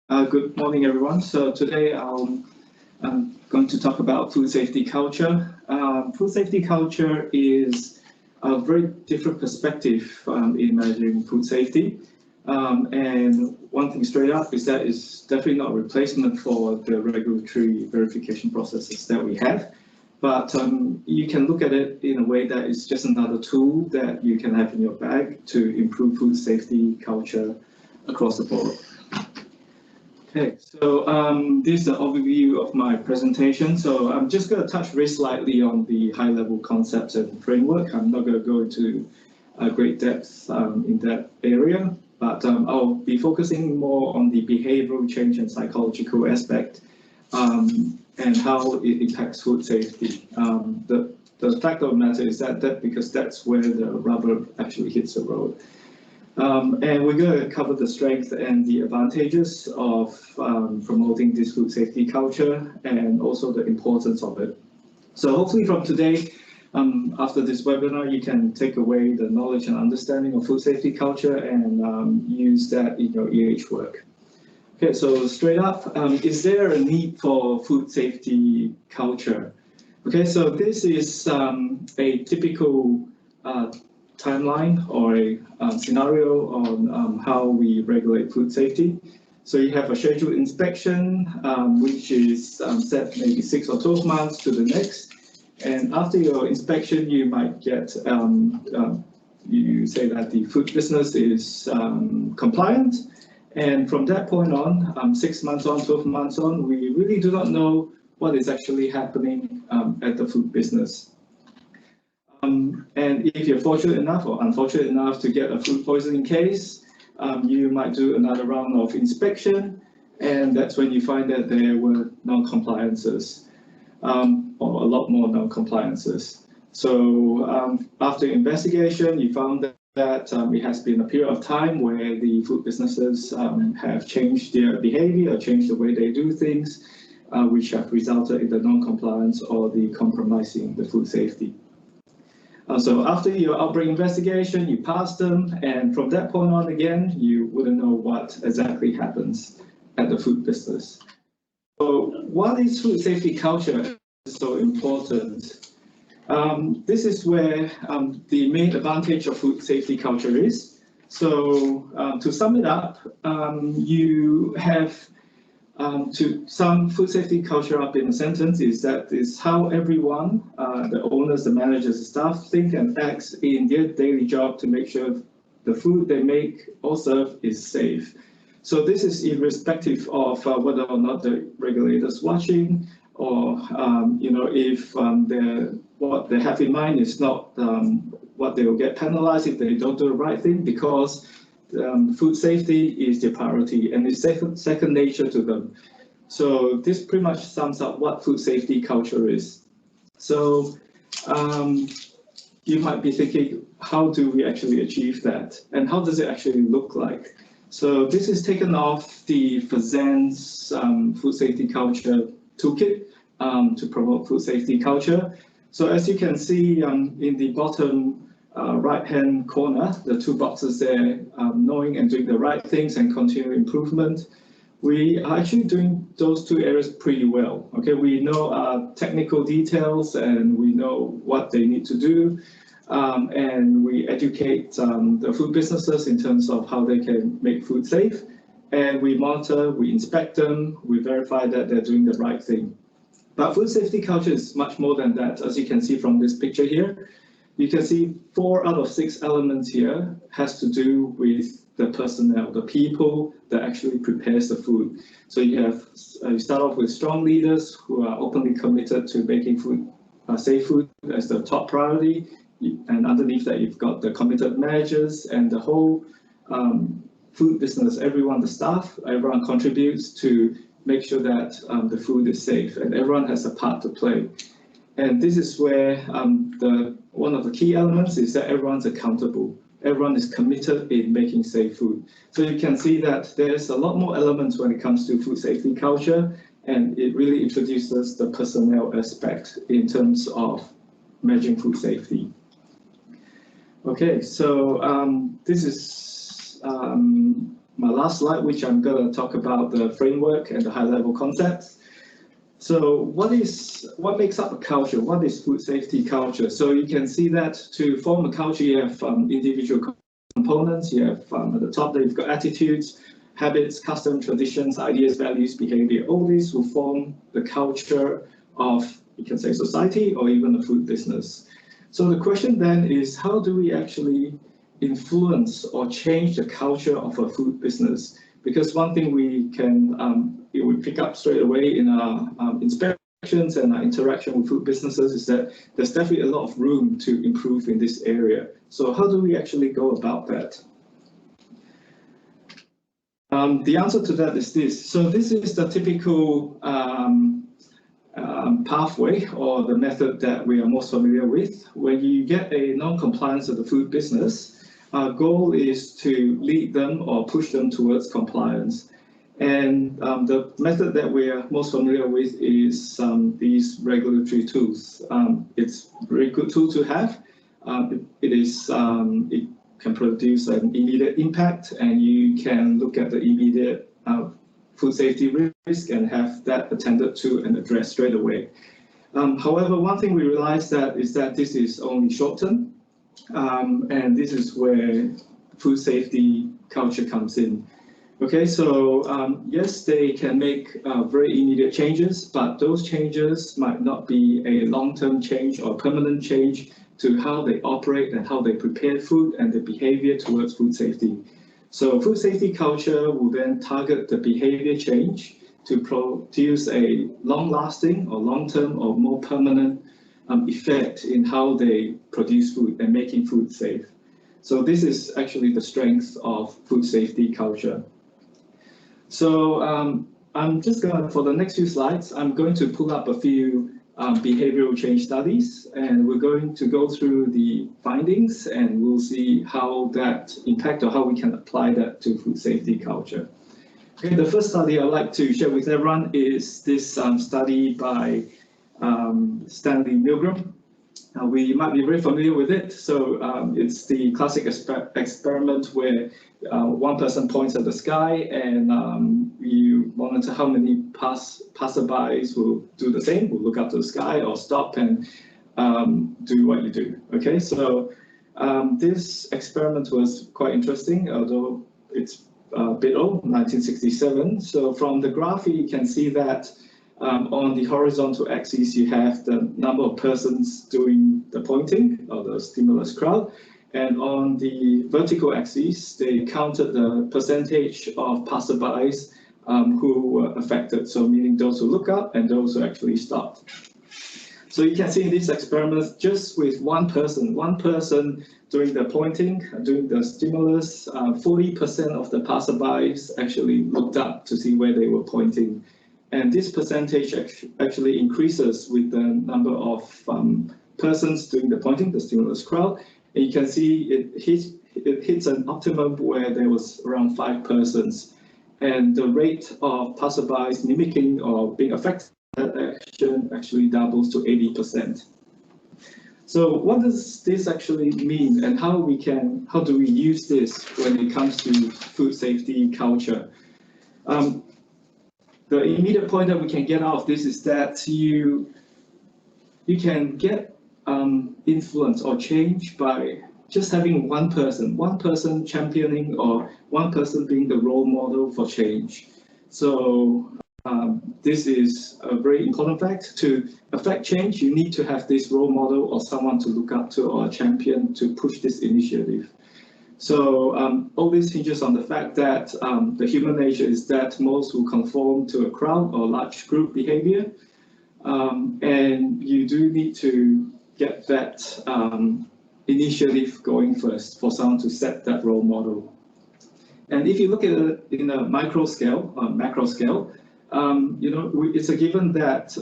Good morning, everyone. So today I'm going to talk about food safety culture. Food safety culture is a very different perspective in measuring food safety. And one thing straight up is that it's definitely not a replacement for the regulatory verification processes that we have. But you can look at it in a way that it's just another tool that you can have in your bag to improve food safety culture across the board. Okay, so this is the overview of my presentation. So I'm just going to touch very slightly on the high-level concepts and framework. I'm not going to go into great depth in that area, but I'll be focusing more on the behavioral change and psychological aspect and how it impacts food safety. The fact of the matter is that because that's where the rubber actually hits the road. And we're going to cover the strengths and the advantages of promoting this food safety culture and also the importance of it. So hopefully from today, after this webinar, you can take away the knowledge and understanding of food safety culture and use that in your EH work. Okay, so straight up, is there a need for food safety culture? Okay, so this is a typical timeline or a scenario on how we regulate food safety. So you have a scheduled inspection, which is set maybe 6 or 12 months to the next. And after your inspection, you might get, you say that the food business is compliant. And from that point on, 6 months on, 12 months on, we really do not know what is actually happening at the food business. And if you're fortunate enough or unfortunate enough to get a food poisoning case, you might do another round of inspection, and that's when you find that there were non-compliances, or a lot more non-compliances. So after investigation, you found that it has been a period of time where the food businesses have changed their behavior or changed the way they do things, which have resulted in the non-compliance or the compromising the food safety. So after your outbreak investigation, you pass them, and from that point on again, you wouldn't know what exactly happens at the food business. So why is food safety culture so important? This is where the main advantage of food safety culture is. So to sum it up, you have to sum food safety culture up in a sentence is that is how everyone, the owners, the managers, the staff think and acts in their daily job to make sure the food they make or serve is safe. So this is irrespective of whether or not the regulator's watching or if what they have in mind is not what they will get penalized if they don't do the right thing, because food safety is their priority and it's second nature to them. So this pretty much sums up what food safety culture is. So you might be thinking, how do we actually achieve that? And how does it actually look like? So this is taken off the FAZAN's food safety culture toolkit to promote food safety culture. So as you can see in the bottom right-hand corner, the two boxes there, knowing and doing the right things and continual improvement. We are actually doing those two areas pretty well. Okay, we know our technical details and we know what they need to do, and we educate the food businesses in terms of how they can make food safe, and we monitor, we inspect them, we verify that they're doing the right thing. But food safety culture is much more than that, as you can see from this picture here. You can see 4 out of 6 elements here has to do with the personnel, the people that actually prepares the food. So you start off with strong leaders who are openly committed to making food, safe food as the top priority. And underneath that, you've got the committed managers and the whole food business, everyone, the staff, everyone contributes to make sure that the food is safe and everyone has a part to play. And this is where one of the key elements is that everyone's accountable. Everyone is committed in making safe food. So you can see that there's a lot more elements when it comes to food safety culture, and it really introduces the personnel aspect in terms of measuring food safety. Okay, so this is my last slide, which I'm going to talk about the framework and the high-level concepts. So what makes up a culture? What is food safety culture? So you can see that to form a culture, you have individual components. You have at the top there, you've got attitudes, habits, custom, traditions, ideas, values, behavior. All these will form the culture of, you can say, society or even a food business. So the question then is, how do we actually influence or change the culture of a food business? Because one thing we can we pick up straight away in our inspections and our interaction with food businesses is that there's definitely a lot of room to improve in this area. So how do we actually go about that? The answer to that is this. So this is the typical pathway or the method that we are most familiar with. When you get a non-compliance of the food business, our goal is to lead them or push them towards compliance. And the method that we are most familiar with is these regulatory tools. It's a very good tool to have. It can produce an immediate impact, and you can look at the immediate food safety risk and have that attended to and addressed straight away. However, one thing we realized is that this is only short term, and this is where food safety culture comes in. Okay, so yes, they can make very immediate changes, but those changes might not be a long-term change or permanent change to how they operate and how they prepare food and the behavior towards food safety. So food safety culture will then target the behavior change to produce a long-lasting or long-term or more permanent effect in how they produce food and making food safe. So this is actually the strength of food safety culture. So I'm just going to, for the next few slides, I'm going to pull up a few behavioral change studies, and we're going to go through the findings, and we'll see how that impact or how we can apply that to food safety culture. Okay, the first study I'd like to share with everyone is this study by Stanley Milgram. We might be very familiar with it. So it's the classic experiment where one person points at the sky, and you monitor how many passerbys will do the same, will look up to the sky or stop and do what you do. Okay, so this experiment was quite interesting, although it's a bit old, 1967. So from the graph, you can see that on the horizontal axis, you have the number of persons doing the pointing, or the stimulus crowd. And on the vertical axis, they counted the percentage of passerbys who were affected. So meaning those who look up and those who actually stopped. So you can see in this experiment, just with one person doing the pointing, doing the stimulus, 40% of the passerbys actually looked up to see where they were pointing. And this percentage actually increases with the number of persons doing the pointing, the stimulus crowd. And you can see it hits an optimum where there was around 5 persons. And the rate of passerbys mimicking or being affected by that action actually doubles to 80%. So what does this actually mean, and how do we use this when it comes to food safety culture? The immediate point that we can get out of this is that you can get influence or change by just having one person championing, or one person being the role model for change. So this is a very important fact. To affect change, you need to have this role model or someone to look up to or a champion to push this initiative. So all this hinges on the fact that the human nature is that most will conform to a crowd or large group behavior. And you do need to get that initiative going first for someone to set that role model. And if you look at it in a micro scale, macro scale, it's a given that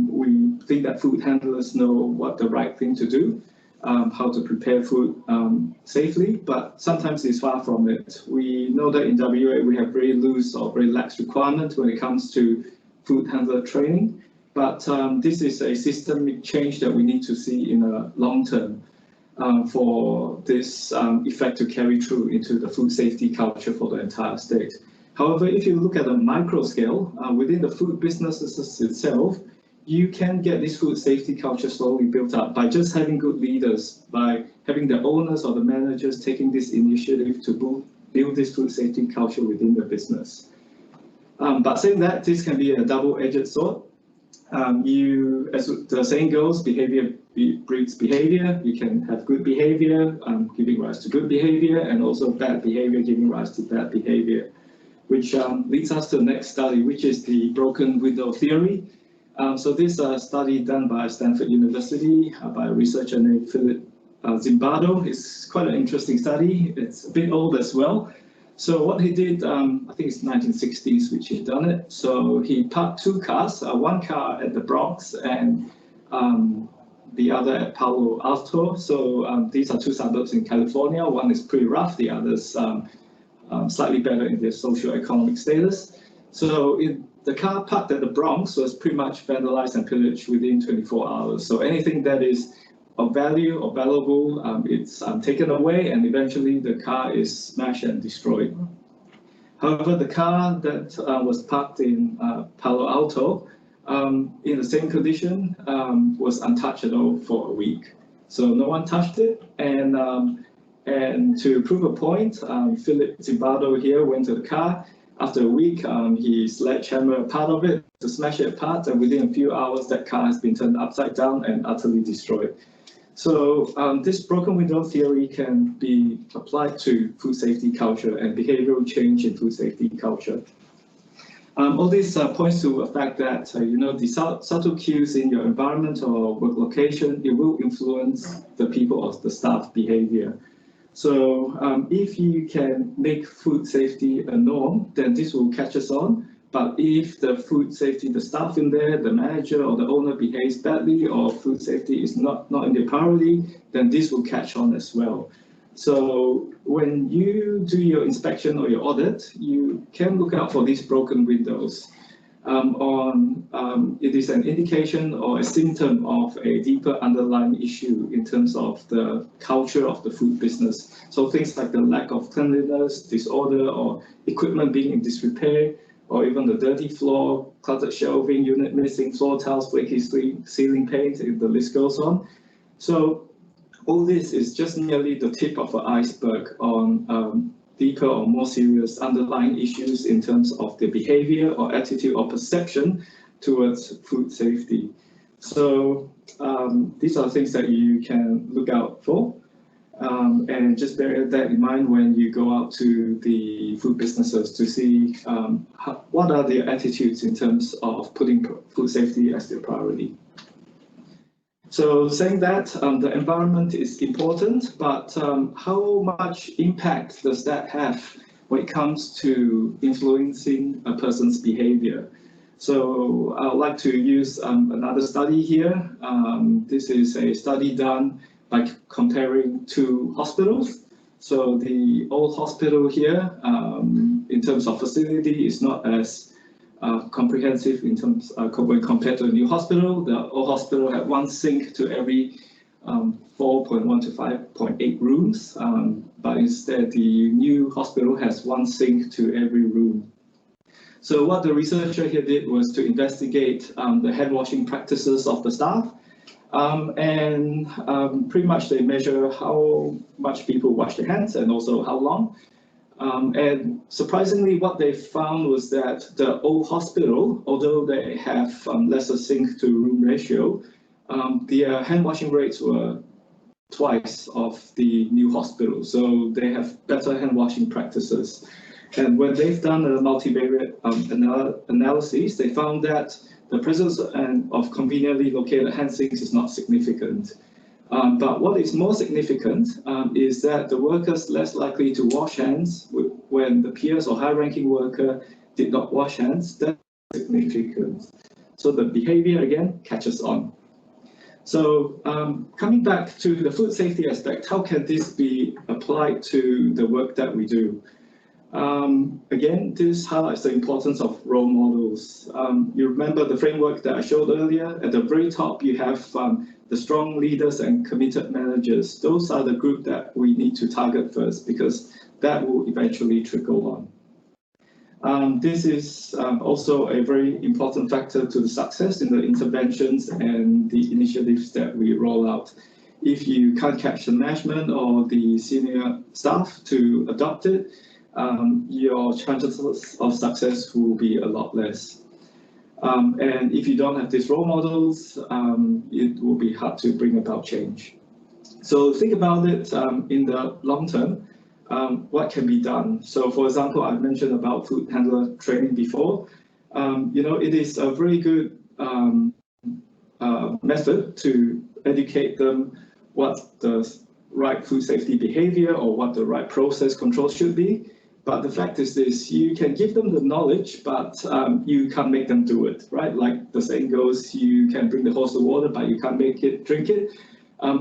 we think that food handlers know what the right thing to do, how to prepare food safely, but sometimes it's far from it. We know that in WA we have very loose or very lax requirements when it comes to food handler training, but this is a systemic change that we need to see in a long term. for this effect to carry through into the food safety culture for the entire state. However, if you look at a micro scale, within the food businesses itself, you can get this food safety culture slowly built up by just having good leaders, by having the owners or the managers taking this initiative to build this food safety culture within the business. But saying that, this can be a double-edged sword. As the saying goes, behavior breeds behavior. You can have good behavior giving rise to good behavior, and also bad behavior giving rise to bad behavior, which leads us to the next study, which is the broken window theory. So this study done by Stanford University by a researcher named Philip Zimbardo is quite an interesting study. It's a bit old as well. So what he did, I think it's 1960s which he done it. So he parked two cars, one car at the Bronx and the other at Palo Alto. So these are two suburbs in California. One is pretty rough, the other's slightly better in their socio-economic status. So the car parked at the Bronx was pretty much vandalized and pillaged within 24 hours. So anything that is of value or valuable, it's taken away, and eventually the car is smashed and destroyed. However, the car that was parked in Palo Alto, in the same condition, was untouched at all for a week. So no one touched it, and to prove a point, Philip Zimbardo here went to the car. After a week, he sledgehammered part of it to smash it apart, and within a few hours, that car has been turned upside down and utterly destroyed. So this broken window theory can be applied to food safety culture and behavioral change in food safety culture. All this points to a fact that the subtle cues in your environment or work location, it will influence the people or the staff behavior. So if you can make food safety a norm, then this will catch us on. But if the food safety, the staff in there, the manager or the owner behaves badly, or food safety is not in their priority, then this will catch on as well. So when you do your inspection or your audit, you can look out for these broken windows. It is an indication or a symptom of a deeper underlying issue in terms of the culture of the food business. So things like the lack of cleanliness, disorder, or equipment being in disrepair, or even the dirty floor, cluttered shelving, unit missing, floor tiles, flaky ceiling paint, the list goes on. So all this is just merely the tip of an iceberg on deeper or more serious underlying issues in terms of the behavior or attitude or perception towards food safety. So these are things that you can look out for. And just bear that in mind when you go out to the food businesses to see what are their attitudes in terms of putting food safety as their priority. So saying that, the environment is important, but how much impact does that have when it comes to influencing a person's behavior? So I would like to use another study here. This is a study done by comparing two hospitals. So the old hospital here, in terms of facility, is not as comprehensive in terms when compared to a new hospital. The old hospital had one sink to every 4.1 to 5.8 rooms, but instead the new hospital has one sink to every room. So what the researcher here did was to investigate the hand washing practices of the staff. Pretty much they measure how much people wash their hands and also how long. And surprisingly, what they found was that the old hospital, although they have lesser sink to room ratio, their hand washing rates were twice of the new hospital. So they have better hand washing practices. And when they've done a multivariate analysis, they found that the presence of conveniently located hand sinks is not significant. But what is more significant is that the workers less likely to wash hands when the peers or high-ranking worker did not wash hands. That's significant. So the behavior again catches on. So coming back to the food safety aspect, how can this be applied to the work that we do? Again, this highlights the importance of role models. You remember the framework that I showed earlier? At the very top, you have the strong leaders and committed managers, those are the group that we need to target first, because that will eventually trickle on. This is also a very important factor to the success in the interventions and the initiatives that we roll out. If you can't catch the management or the senior staff to adopt it, your chances of success will be a lot less. And if you don't have these role models, it will be hard to bring about change. So think about it in the long term. What can be done? So, for example, I mentioned about food handler training before. It is a very good method to educate them what the right food safety behavior or what the right process control should be. But the fact is this: you can give them the knowledge, but you can't make them do it, right? Like the saying goes, you can bring the horse to water, but you can't make it drink it.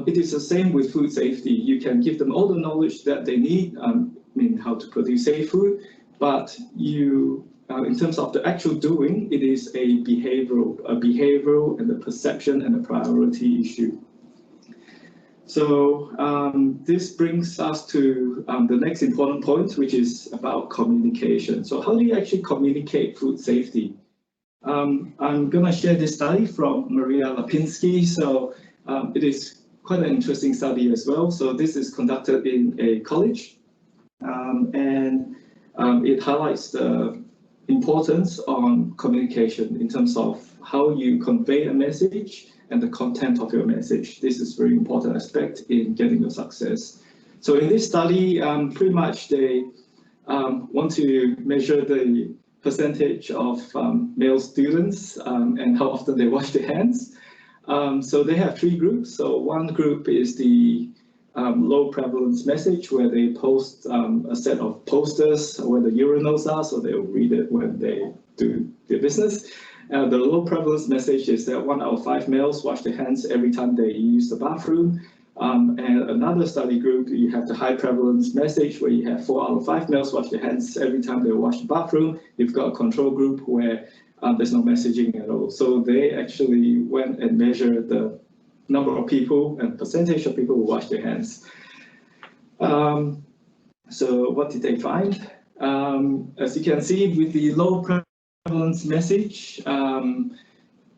It is the same with food safety. You can give them all the knowledge that they need, how to produce safe food, but in terms of the actual doing, it is a behavioral and the perception and the priority issue. So this brings us to the next important point, which is about communication. So how do you actually communicate food safety? I'm going to share this study from Maria Lapinski. So it is quite an interesting study as well. So this is conducted in a college, and it highlights the importance on communication in terms of how you convey a message and the content of your message. This is a very important aspect in getting your success. So in this study, pretty much they want to measure the percentage of male students and how often they wash their hands. So they have three groups. So one group is the low prevalence message, where they post a set of posters where the urinals are, so they'll read it when they do their business. The low prevalence message is that 1 out of 5 males wash their hands every time they use the bathroom. And another study group, you have the high prevalence message, where you have 4 out of 5 males wash their hands every time they wash the bathroom. You've got a control group where there's no messaging at all. So they actually went and measured the number of people and percentage of people who wash their hands. So what did they find? As you can see, with the low prevalence message,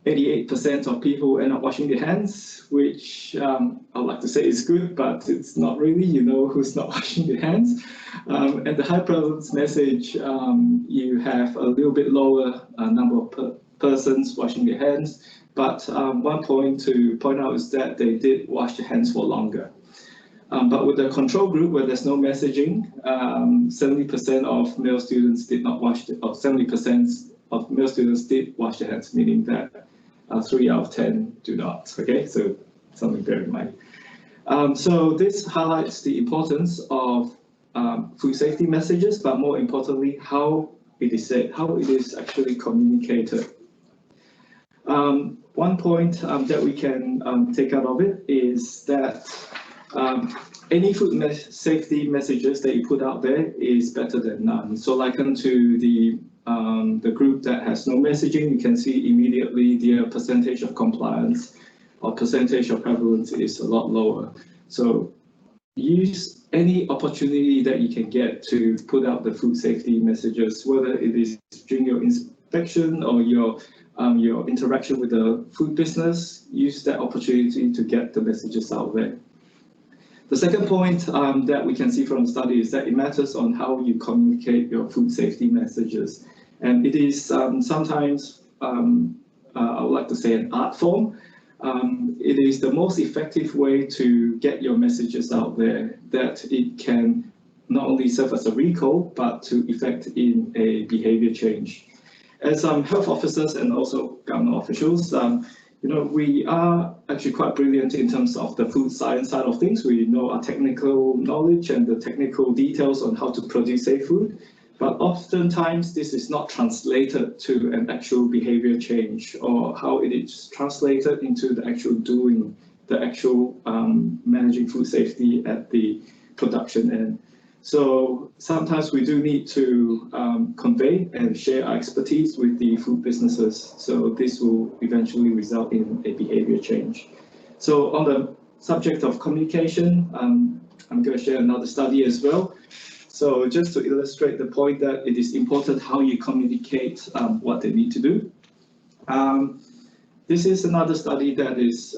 88% of people end up washing their hands, which I'd like to say is good, but it's not really. You know who's not washing their hands. And the high prevalence message, you have a little bit lower number of persons washing their hands. But one point to point out is that they did wash their hands for longer. But with the control group, where there's no messaging, 70% of male students did not wash, or 70% of male students did wash their hands, meaning that 3 out of 10 do not. Okay, so something to bear in mind. So this highlights the importance of food safety messages, but more importantly, how it is said, how it is actually communicated. One point that we can take out of it is that any food safety messages that you put out there is better than none. So likened to the group that has no messaging, you can see immediately their percentage of compliance or percentage of prevalence is a lot lower. So use any opportunity that you can get to put out the food safety messages, whether it is during your inspection or your interaction with the food business. Use that opportunity to get the messages out there. The second point that we can see from the study is that it matters on how you communicate your food safety messages. And it is sometimes, I would like to say, an art form. It is the most effective way to get your messages out there, that it can not only serve as a recall, but to effect in a behavior change. As health officers and also government officials, we are actually quite brilliant in terms of the food science side of things. We know our technical knowledge and the technical details on how to produce safe food, but oftentimes this is not translated to an actual behavior change, or how it is translated into the actual doing, the actual managing food safety at the production end. So sometimes we do need to convey and share our expertise with the food businesses. So this will eventually result in a behavior change. So on the subject of communication, I'm going to share another study as well. So just to illustrate the point that it is important how you communicate what they need to do. This is another study that is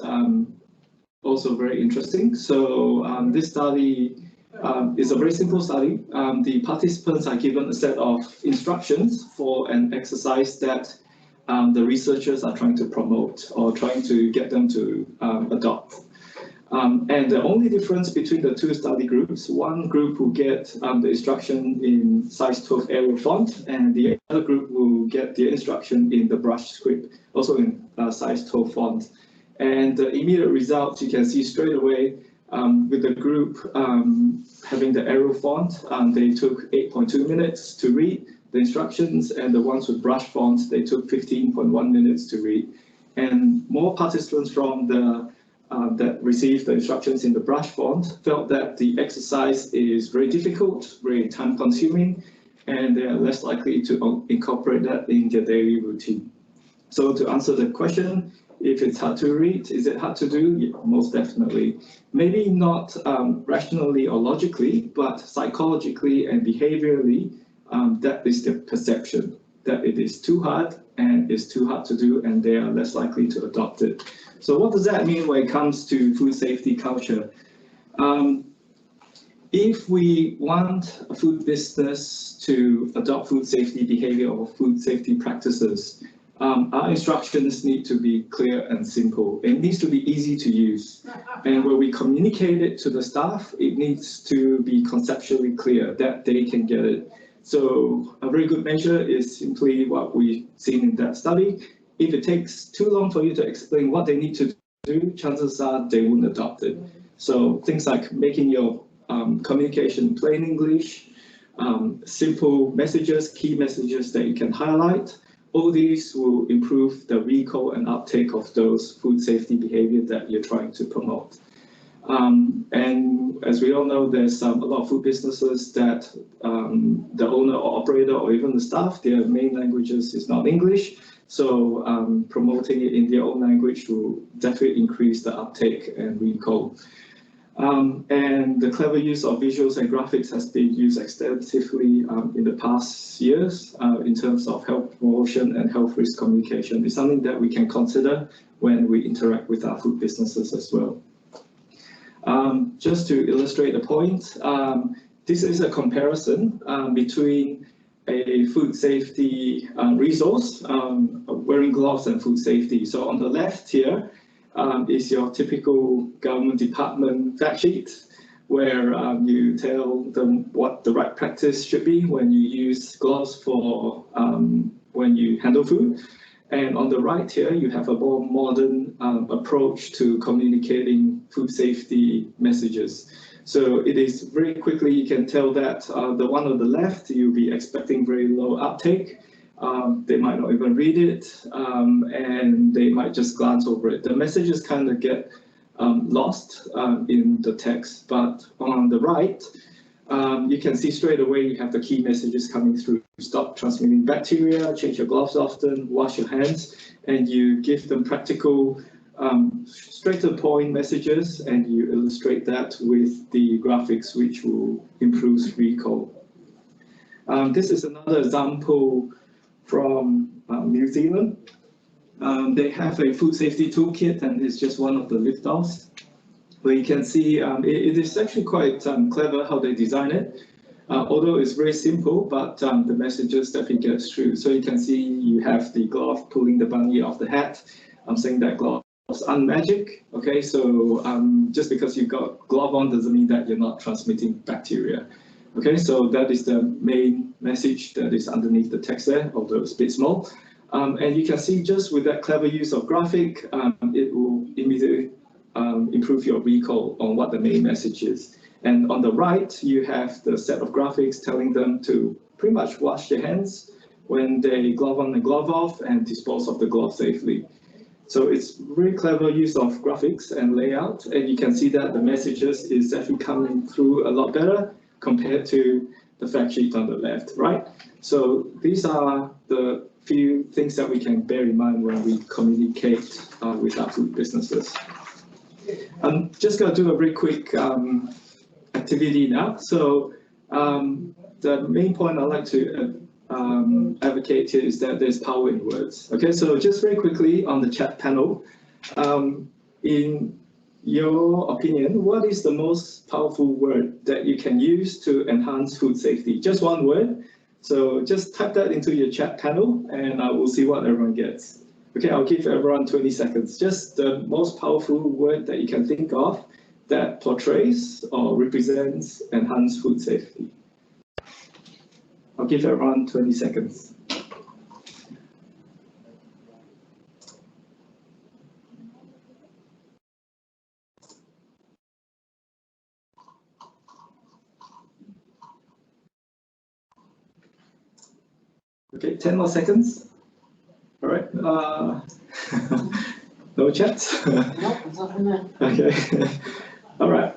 also very interesting. So this study is a very simple study. The participants are given a set of instructions for an exercise that the researchers are trying to promote or trying to get them to adopt. And the only difference between the two study groups, one group will get the instruction in size 12 Arial font, and the other group will get the instruction in the brush script, also in size 12 font. And the immediate results you can see straight away with the group having the Arial font, they took 8.2 minutes to read the instructions, and the ones with brush fonts, they took 15.1 minutes to read. And more participants from the that received the instructions in the brush font felt that the exercise is very difficult, very time-consuming, and they are less likely to incorporate that in their daily routine. So to answer the question, if it's hard to read, is it hard to do? Yeah, most definitely. Maybe not rationally or logically, but psychologically and behaviorally, that is the perception, that it is too hard and it's too hard to do, and they are less likely to adopt it. So what does that mean when it comes to food safety culture? If we want a food business to adopt food safety behavior or food safety practices, our instructions need to be clear and simple. It needs to be easy to use. And when we communicate it to the staff, it needs to be conceptually clear that they can get it. So a very good measure is simply what we've seen in that study. If it takes too long for you to explain what they need to do, chances are they won't adopt it. So things like making your communication plain English, simple messages, key messages that you can highlight, all these will improve the recall and uptake of those food safety behavior that you're trying to promote. And as we all know, there's a lot of food businesses that the owner or operator or even the staff, their main languages is not English. So promoting it in their own language will definitely increase the uptake and recall. And the clever use of visuals and graphics has been used extensively in the past years in terms of health promotion and health risk communication. It's something that we can consider when we interact with our food businesses as well. Just to illustrate the point, this is a comparison between a food safety resource, wearing gloves and food safety. So on the left here is your typical government department fact sheet, where you tell them what the right practice should be when you use gloves for when you handle food. And on the right here, you have a more modern approach to communicating food safety messages. So it is very quickly, you can tell that the one on the left, you'll be expecting very low uptake. They might not even read it, and they might just glance over it. The messages kind of get lost in the text, but on the right, you can see straight away you have the key messages coming through. Stop transmitting bacteria, change your gloves often, wash your hands, and you give them practical, straight to the point messages, and you illustrate that with the graphics, which will improve recall. This is another example from New Zealand. They have a food safety toolkit, and it's just one of the liftoffs, where you can see it is actually quite clever how they design it. Although it's very simple, but the messages definitely gets through. So you can see you have the glove pulling the bunny off the hat. I'm saying that gloves aren't magic. Okay, so just because you've got glove on doesn't mean that you're not transmitting bacteria. Okay, so that is the main message that is underneath the text there, although it's a bit small. And you can see just with that clever use of graphic, it will immediately improve your recall on what the main message is. And on the right, you have the set of graphics telling them to pretty much wash their hands when they glove on and glove off and dispose of the glove safely. So it's very clever use of graphics and layout, and you can see that the messages is definitely coming through a lot better compared to the fact sheet on the left, right? So these are the few things that we can bear in mind when we communicate with our food businesses. I'm just going to do a very quick activity now. So the main point I'd like to advocate here is that there's power in words. Okay, so just very quickly on the chat panel, in your opinion, what is the most powerful word that you can use to enhance food safety? Just one word. So just type that into your chat panel and we'll see what everyone gets. Okay, I'll give everyone 20 seconds. Just the most powerful word that you can think of that portrays or represents enhanced food safety. I'll give everyone 20 seconds. Okay, 10 more seconds. All right. No chat? Okay. All right.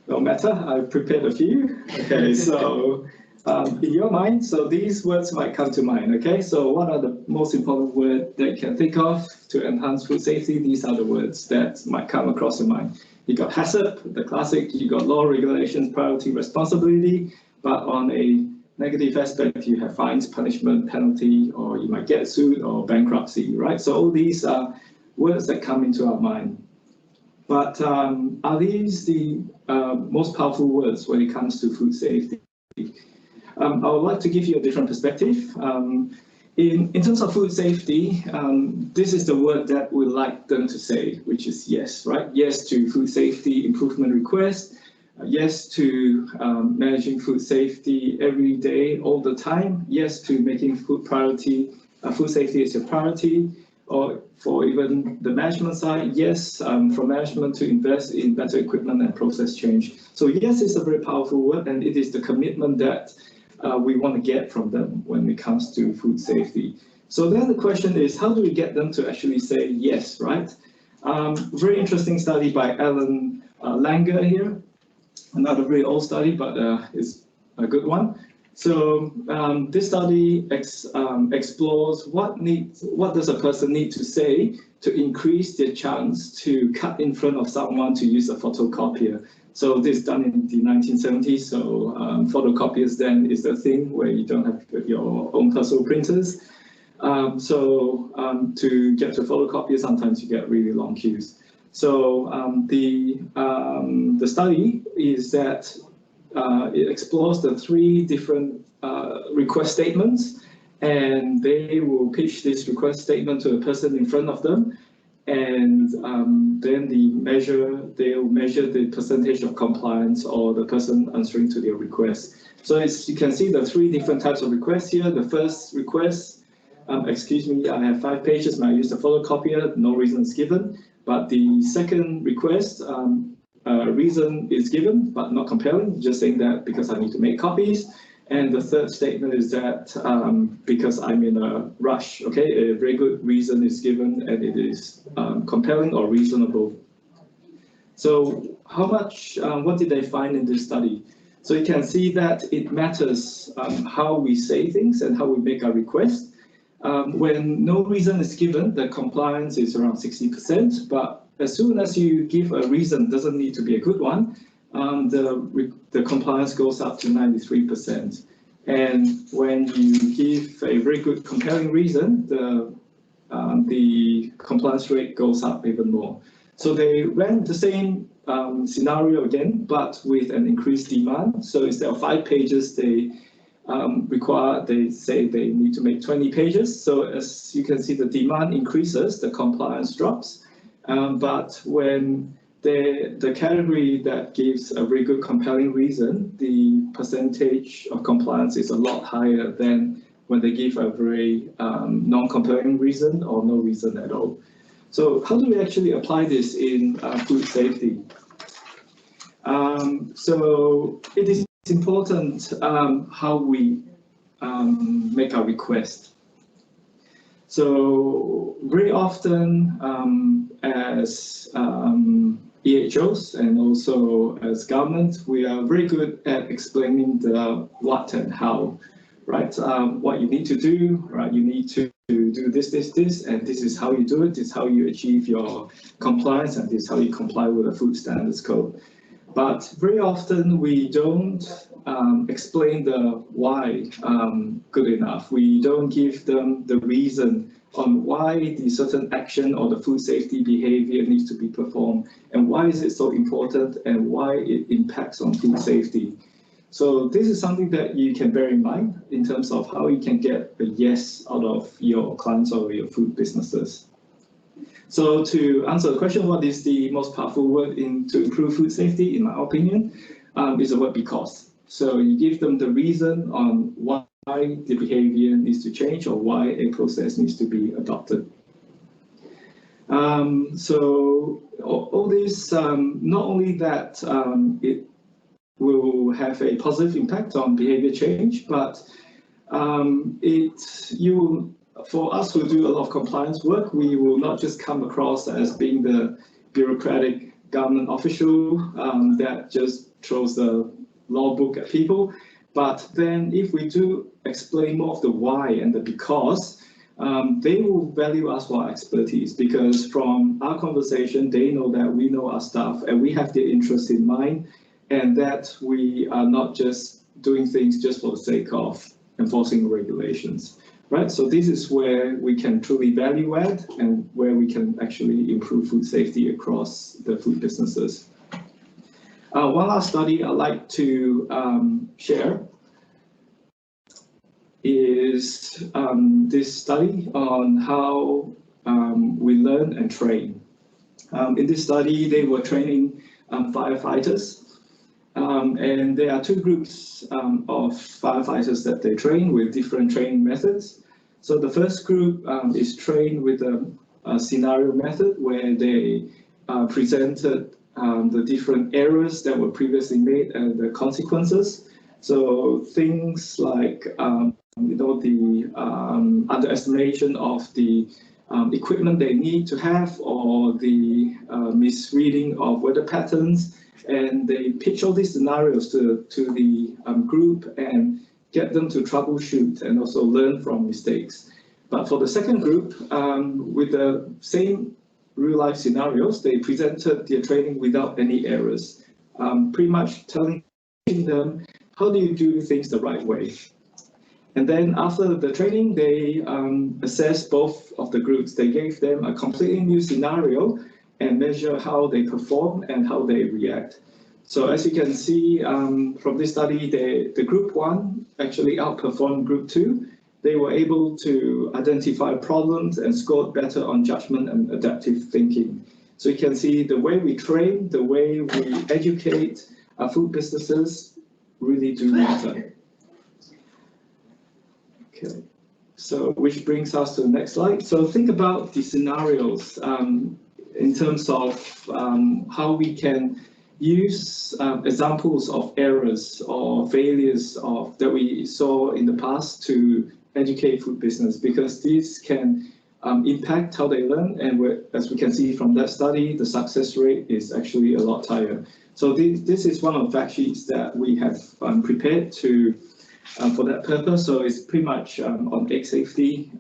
No matter, I've prepared a few. Okay, so in your mind, so these words might come to mind. Okay, so what are the most important words that you can think of to enhance food safety? These are the words that might come across your mind. You got HACCP, the classic, you got law, regulations, priority, responsibility, but on a negative aspect, you have fines, punishment, penalty, or you might get sued or bankruptcy, right? So all these are words that come into our mind. But are these the most powerful words when it comes to food safety? I would like to give you a different perspective. In terms of food safety, this is the word that we like them to say, which is yes, right? Yes to food safety improvement request. Yes to managing food safety every day, all the time. Yes to making food safety is your priority. Or for even the management side, yes, for management to invest in better equipment and process change. So yes is a very powerful word, and it is the commitment that we want to get from them when it comes to food safety. So then the question is, how do we get them to actually say yes, right? Very interesting study by Alan Langer here. Another very old study, but it's a good one. So this study explores what does a person need to say to increase their chance to cut in front of someone to use a photocopier. So this is done in the 1970s. So photocopiers then is the thing where you don't have your own personal printers. To get to photocopier, sometimes you get really long queues. So the study is that it explores the three different request statements, and they will pitch this request statement to a person in front of them, and then they'll measure the percentage of compliance or the person answering to their request. So as you can see, the three different types of requests here. The first request, excuse me, I have 5 pages, but I use a photocopier, no reason is given. But the second request, reason is given, but not compelling, just saying that because I need to make copies. And the third statement is that because I'm in a rush, okay, a very good reason is given and it is compelling or reasonable. So what did they find in this study? So you can see that it matters how we say things and how we make our request. When no reason is given, the compliance is around 60%, but as soon as you give a reason, doesn't need to be a good one, the compliance goes up to 93%. And when you give a very good compelling reason, the compliance rate goes up even more. So they ran the same scenario again, but with an increased demand. So instead of 5 pages, they say they need to make 20 pages. So as you can see, the demand increases, the compliance drops. But when the category that gives a very good compelling reason, the percentage of compliance is a lot higher than when they give a very non-compelling reason or no reason at all. So how do we actually apply this in food safety? So it is important how we make our request. So very often as EHOs and also as government, we are very good at explaining the what and how, right? What you need to do, right? You need to do this, and this is how you do it. This is how you achieve your compliance, and this is how you comply with the food standards code. But very often we don't explain the why good enough. We don't give them the reason on why the certain action or the food safety behavior needs to be performed, and why is it so important, and why it impacts on food safety. So this is something that you can bear in mind in terms of how you can get a yes out of your clients or your food businesses. So to answer the question, what is the most powerful word to improve food safety, in my opinion, is the word because. So you give them the reason on why the behavior needs to change or why a process needs to be adopted. So all this, not only that it will have a positive impact on behavior change, but for us who do a lot of compliance work, we will not just come across as being the bureaucratic government official that just throws the law book at people. But then if we do explain more of the why and the because, they will value us for our expertise, because from our conversation, they know that we know our stuff and we have their interest in mind, and that we are not just doing things just for the sake of enforcing regulations, right? So this is where we can truly value add and where we can actually improve food safety across the food businesses. One last study I'd like to share is this study on how we learn and train. In this study, they were training firefighters. And there are two groups of firefighters that they train with different training methods. So the first group is trained with a scenario method where they presented the different errors that were previously made and the consequences. So things like the underestimation of the equipment they need to have, or the misreading of weather patterns. And they pitch all these scenarios to the group and get them to troubleshoot and also learn from mistakes. But for the second group, with the same real-life scenarios, they presented their training without any errors, pretty much telling them, how do you do things the right way? And then after the training, they assessed both of the groups. They gave them a completely new scenario and measure how they perform and how they react. So as you can see from this study, the group one actually outperformed group two. They were able to identify problems and scored better on judgment and adaptive thinking. So you can see the way we train, the way we educate our food businesses really do matter. Okay, so which brings us to the next slide. So think about the scenarios in terms of how we can use examples of errors or failures that we saw in the past to educate food business, because these can impact how they learn, and as we can see from that study, the success rate is actually a lot higher. So this is one of the fact sheets that we have prepared for that purpose. So it's pretty much on egg safety,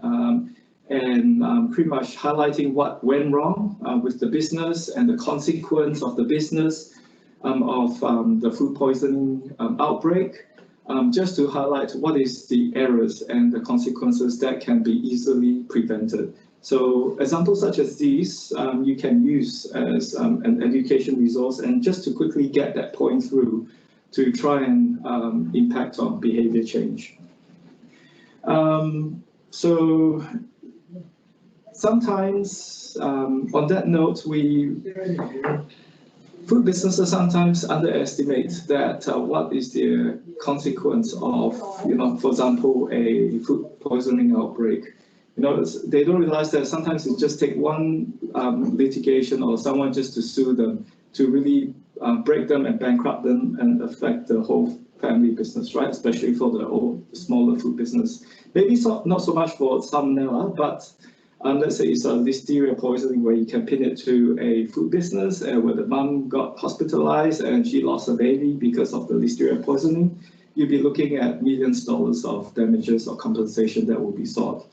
and pretty much highlighting what went wrong with the business and the consequence of the business of the food poisoning outbreak, just to highlight what is the errors and the consequences that can be easily prevented. So examples such as these you can use as an education resource, and just to quickly get that point through to try and impact on behavior change. So sometimes, on that note, food businesses sometimes underestimate that what is the consequence of, for example, a food poisoning outbreak. They don't realize that sometimes it just takes one litigation or someone just to sue them to really break them and bankrupt them and affect the whole family business, right? Especially for the smaller food business. Maybe not so much for salmonella, but let's say it's a listeria poisoning where you can pin it to a food business where the mom got hospitalized and she lost her baby because of the listeria poisoning. you'll be looking at millions of dollars of damages or compensation that will be sought.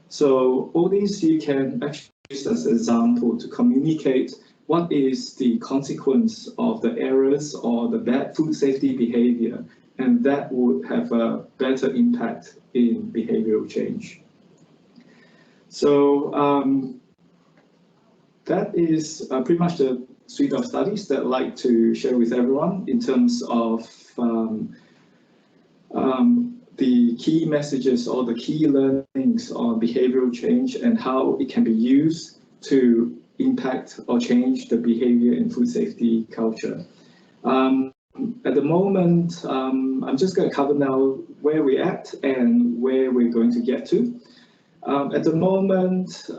So all these you can actually use as an example to communicate what is the consequence of the errors or the bad food safety behavior, and that would have a better impact in behavioral change. So that is pretty much the suite of studies that I'd like to share with everyone in terms of the key messages or the key learnings on behavioral change and how it can be used to impact or change the behavior in food safety culture. At the moment, I'm just going to cover now where we're at and where we're going to get to. At the moment,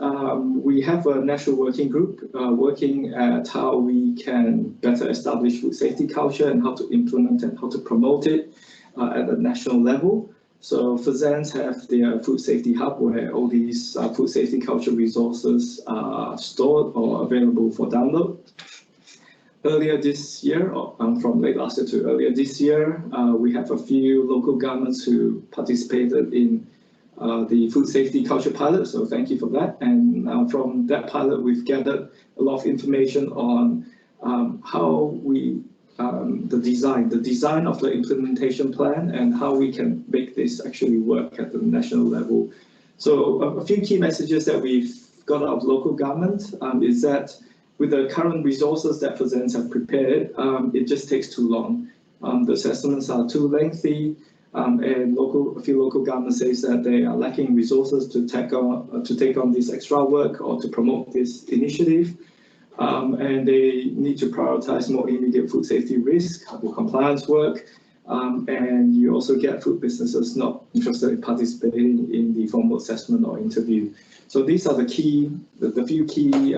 we have a national working group working at how we can better establish food safety culture and how to implement and how to promote it at the national level. So FSANZ have their food safety hub where all these food safety culture resources are stored or available for download. Earlier this year, or from late last year to earlier this year, we have a few local governments who participated in the food safety culture pilot, so thank you for that. And from that pilot, we've gathered a lot of information on how we, the design of the implementation plan and how we can make this actually work at the national level. So a few key messages that we've got out of local government is that with the current resources that FSANZ have prepared, it just takes too long. The assessments are too lengthy. And a few local governments say that they are lacking resources to take on this extra work or to promote this initiative, and they need to prioritize more immediate food safety risk or compliance work, and you also get food businesses not interested in participating in the formal assessment or interview. So these are the few key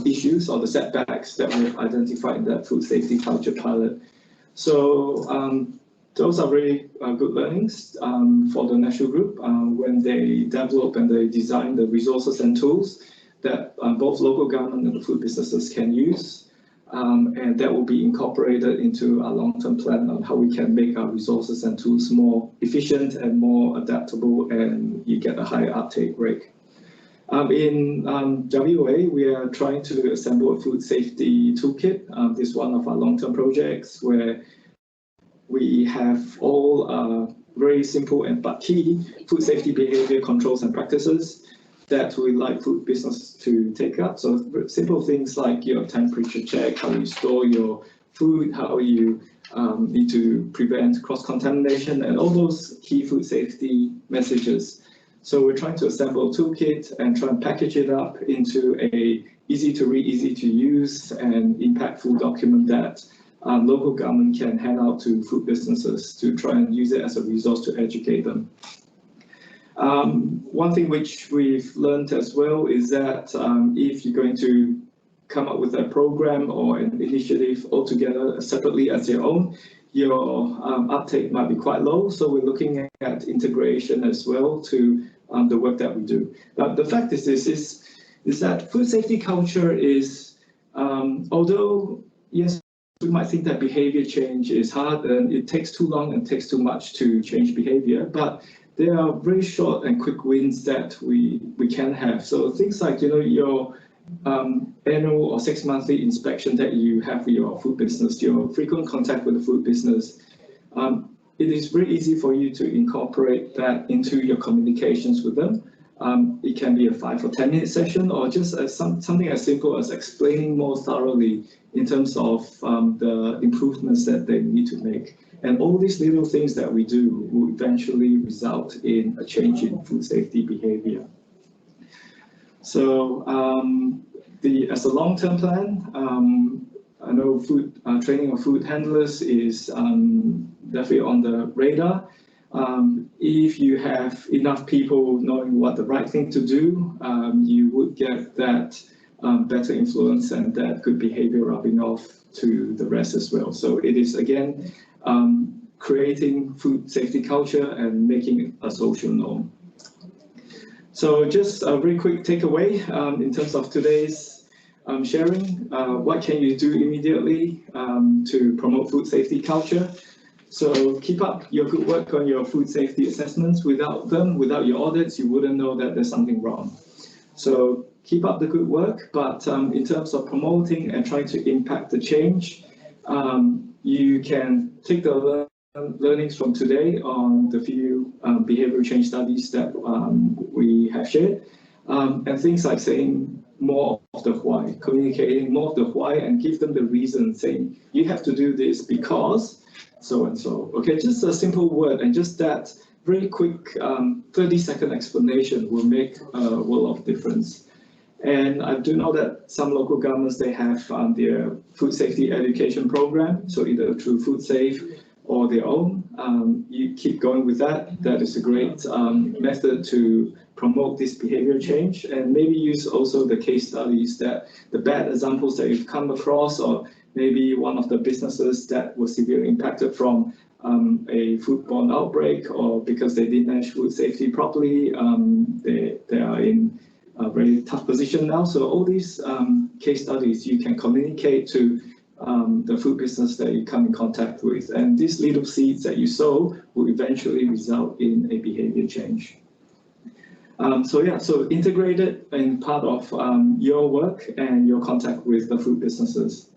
issues or the setbacks that we've identified in that food safety culture pilot. So those are very good learnings for the national group when they develop and they design the resources and tools that both local government and the food businesses can use. And that will be incorporated into our long-term plan on how we can make our resources and tools more efficient and more adaptable, and you get a higher uptake rate. In WA, we are trying to assemble a food safety toolkit. This is one of our long-term projects where we have all very simple but key food safety behavior controls and practices that we like food business to take up. So simple things like your temperature check, how you store your food, how you need to prevent cross-contamination, and all those key food safety messages. So we're trying to assemble a toolkit and try and package it up into a easy to read, easy to use, and impactful document that local government can hand out to food businesses to try and use it as a resource to educate them. One thing which we've learned as well is that if you're going to come up with a program or an initiative altogether separately as your own, your uptake might be quite low. So we're looking at integration as well to the work that we do. But the fact is that food safety culture is, although yes, we might think that behavior change is hard and it takes too long and takes too much to change behavior, but there are very short and quick wins that we can have. So things like, your annual or 6-monthly inspection that you have with your food business, your frequent contact with the food business, it is very easy for you to incorporate that into your communications with them. It can be a 5 or 10 minute session, or just something as simple as explaining more thoroughly in terms of the improvements that they need to make. And all these little things that we do will eventually result in a change in food safety behavior. So as a long-term plan, I know food training of food handlers is definitely on the radar. If you have enough people knowing what the right thing to do, you would get that better influence and that good behavior rubbing off to the rest as well. So it is, again, creating food safety culture and making it a social norm. So just a very quick takeaway in terms of today's sharing. What can you do immediately to promote food safety culture? So keep up your good work on your food safety assessments. Without them, without your audits, you wouldn't know that there's something wrong. So keep up the good work, but in terms of promoting and trying to impact the change, you can take the learnings from today on the few behavioral change studies that we have shared, and things like saying more of the why, communicating more of the why, and give them the reason, saying you have to do this because so and so. Okay, just a simple word, and just that very quick 30-second explanation will make a world of difference. And I do know that some local governments, they have their food safety education program, so either through Food Safe or their own. You keep going with that. That is a great method to promote this behavior change, and maybe use also the case studies, that the bad examples that you've come across, or maybe one of the businesses that was severely impacted from a foodborne outbreak, or because they didn't manage food safety properly, they are in a very tough position now. So all these case studies you can communicate to the food business that you come in contact with, and these little seeds that you sow will eventually result in a behavior change. So integrated in part of your work and your contact with the food businesses.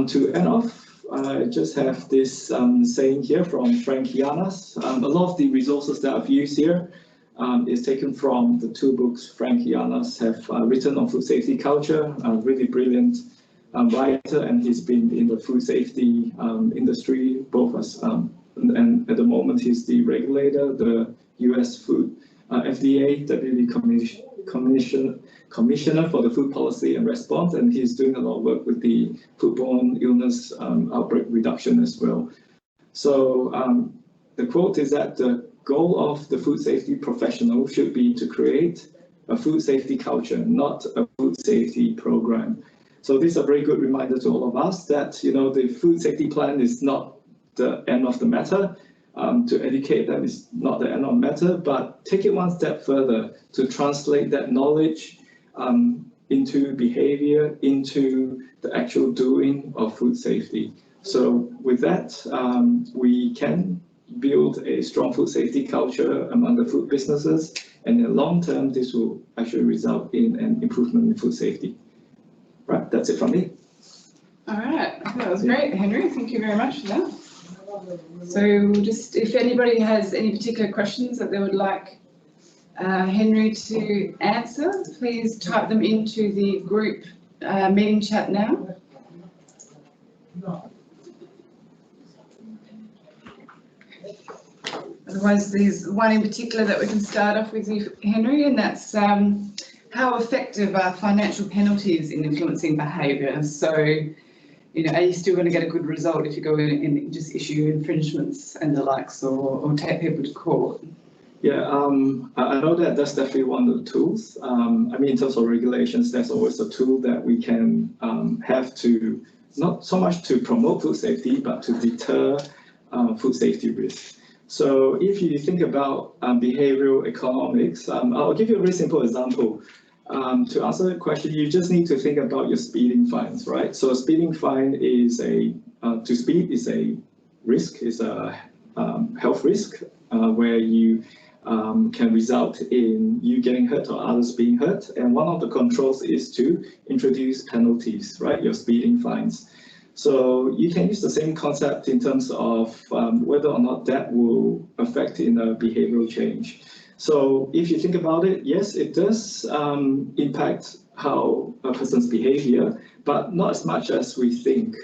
To end off, I just have this saying here from Frank Yanas. A lot of the resources that I've used here is taken from the two books Frank Yanas have written on food safety culture. A really brilliant writer, and he's been in the food safety industry, both as and at the moment he's the regulator, the US Food FDA Deputy Commissioner for the Food Policy and Response, and he's doing a lot of work with the foodborne illness outbreak reduction as well. So the quote is that the goal of the food safety professional should be to create a food safety culture, not a food safety program. So this is a very good reminder to all of us that, you know, the food safety plan is not the end of the matter. To educate them is not the end of the matter, but take it one step further to translate that knowledge into behavior, into the actual doing of food safety. So with that, we can build a strong food safety culture among the food businesses, and in the long term, this will actually result in an improvement in food safety. Right, that's it from me. All right, that was great, Henry. Thank you very much for that. So just if anybody has any particular questions that they would like Henry to answer, please type them into the group meeting chat now. Otherwise, there's one in particular that we can start off with you, Henry, and that's how effective are financial penalties in influencing behaviour? So, you know, are you still going to get a good result if you go in and just issue infringements and the likes, or take people to court? Yeah, I know that that's definitely one of the tools. I mean, in terms of regulations, there's always a tool that we can have to, not so much to promote food safety, but to deter food safety risks. So if you think about behavioral economics, I'll give you a very simple example. To answer the question, you just need to think about your speeding fines, right? So a speeding fine is to speed is a risk, is a health risk where you can result in you getting hurt or others being hurt. And one of the controls is to introduce penalties, right? Your speeding fines. So you can use the same concept in terms of whether or not that will affect in a behavioral change. So if you think about it, yes, it does impact how a person's behavior, but not as much as we think.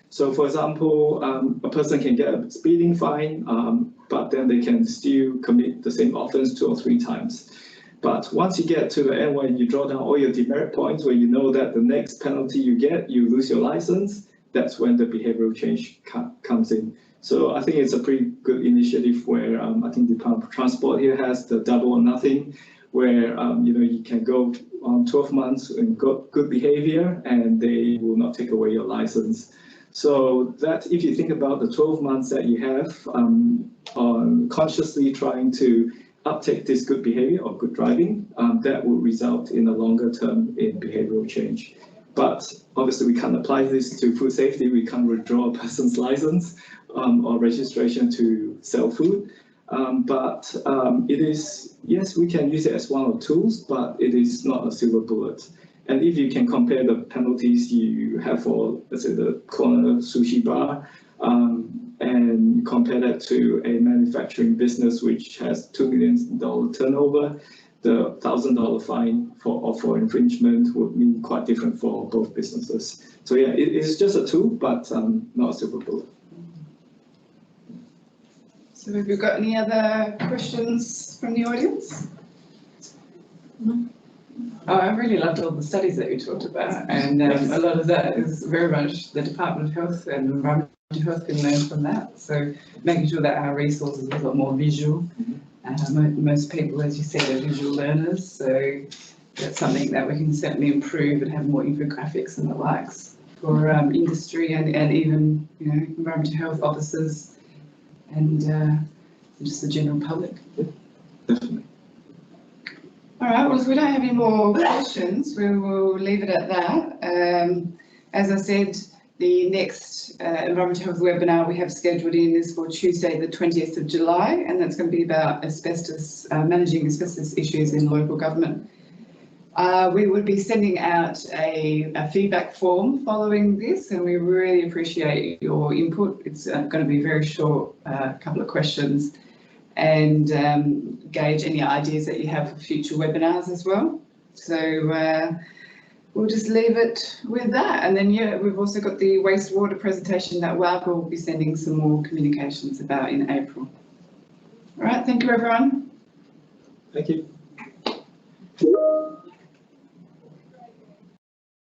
So for example, a person can get a speeding fine, but then they can still commit the same offense 2 or 3 times. But once you get to the end, when you draw down all your demerit points, where you know that the next penalty you get, you lose your license, that's when the behavioral change comes in. So I think it's a pretty good initiative where I think the Department of Transport here has the double or nothing, where you know, you can go on 12 months and good behavior, and they will not take away your license. So that, if you think about the 12 months that you have on consciously trying to uptake this good behavior or good driving, that will result in a longer term in behavioral change. But obviously we can't apply this to food safety. We can't withdraw a person's license or registration to sell food. But it is, yes, we can use it as one of the tools, but it is not a silver bullet. And if you can compare the penalties you have for, let's say, the corner sushi bar, and compare that to a manufacturing business which has $2 million turnover, the $1,000 fine for infringement would mean quite different for both businesses. So yeah, it is just a tool, but not a silver bullet. So have you got any other questions from the audience? Oh, I really loved all the studies that you talked about, and a lot of that is very much the Department of Health and Environmental Health can learn from that. So making sure that our resources are a lot more visual. Most people, as you said, are visual learners, so that's something that we can certainly improve and have more infographics and the likes for industry and even, you know, environmental health officers and just the general public. Definitely. All right, well, if we don't have any more questions, we will leave it at that. As I said, the next environmental health webinar we have scheduled in is for Tuesday, the 20th of July, and that's going to be about asbestos, managing asbestos issues in local government. We would be sending out a feedback form following this, and we really appreciate your input. It's going to be very short, couple of questions, and gauge any ideas that you have for future webinars as well. So we'll just leave it with that. And then, yeah, we've also got the wastewater presentation that WARPA will be sending some more communications about in April. All right, thank you, everyone. Thank you.